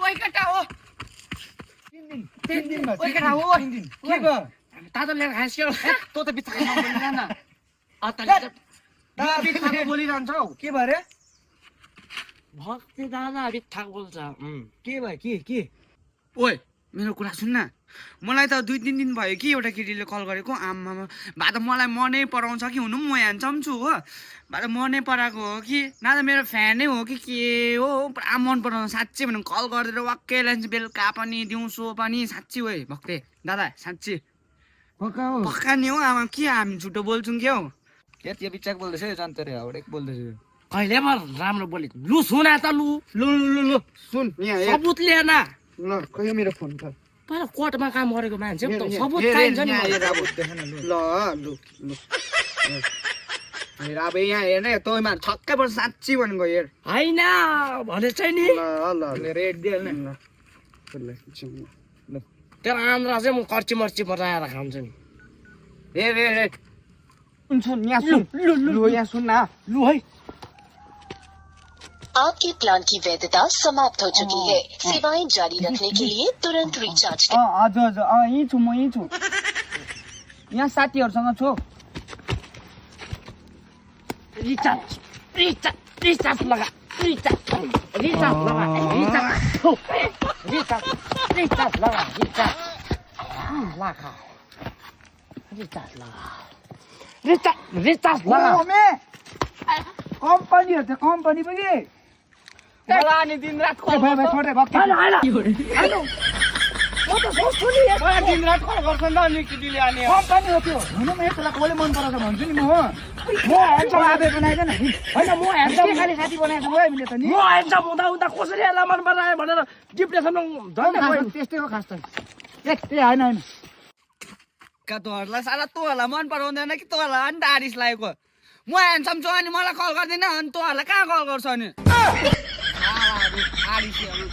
ओइ केटा हो 3 दिन भयो ओइ केटा हो 3 दिन के भयो तातो लिएर खाइस्यो तँ त बित्थामा नबोलिरहन न अतले बित्थामा बोलिरहन्छौ के भयो रे भक्ति दादा बित्था बोल्छ के भयो के ओइ मेरो कुरा सुन न मलाई त 2-3 दिन भयो कि एउटा केटीले कल गरेको आम्मामा बा त मलाई मनै पराउँछ कि हुनु म ह्यान्डसम छु हो बा त मनै पराएको हो कि न त मेरो फ्यानै हो कि के हो पुरा मन पराउँछ साँच्चै भन्नु कल गरिदिएर वाक्कै लान्छ बेलुका पनि दिउँसो पनि साँच्ची ओइ भक्ते दादा साँच्ची पक्का हो पक्का नि हो आमा के हामी झुटो बोल्छौँ क्या हो के त्यो बिचाक बोल्दैछ है जन्तरे हाउडेक बोल्दैछ कहिले म राम्रो बोले लु सुना त लु लु सुन यहाँ हेर सबुत लिएन ल खै मेरो फोन त पहिला कोर्टमा काम गरेको मान्छे नि त सबुत चाहिन्छ नि हेर अब ल लु हेर अब यहाँ हेर्न तँमा छक्कै पर्छ साँच्ची भनेको हेर होइन भने चाहिँ नि ल रेड दिइहाल्ने ल तेरो आन्द्रा चाहिँ म कर्ची मर्ची बनाएर खान्छु नि हेर हेर हेर सुन यहाँ सुन लु यहाँ सुन न लु है आपके प्लान की वैधता समाप्त हो चुकी है सेवाएं जारी रखने के लिए तुरंत रिचार्ज करें। हजुर यहीँ छु म यहीँ छु यहाँ साथीहरूसँग छु रिचार्ज लगा रिचार्ज लगा कम्पनी हो त्यो कम्पनी पनि मलाई अनि दिनरात कल भाइ छोडे भक्ति म त सोच्छु नि मलाई दिनरात कल गर्छ नि त अनि केटीले अनि कम्पनी हो त्यो हुनु म एकलाई कसले मन पराउँछ भन्छु नि म ह्यान्डसम आबे बनाएको न होइन म ह्यान्डसम के खाली साथी बनाएको हो हामीले त नि म ह्यान्डसम हुँदा कसरी यसलाई मन परायो भनेर डिप्रेसनमा झन् त्यस्तै हो खास त ए होइन का तँहरूलाई साला तँहरूलाई मन पराउँदैन कि तँहरूलाई अनि आरिस लागेको म ह्यान्डसम छु अनि मलाई कल गर्दैन अनि तँहरूलाई कहाँ कल गर्छ अनि आरिसहरू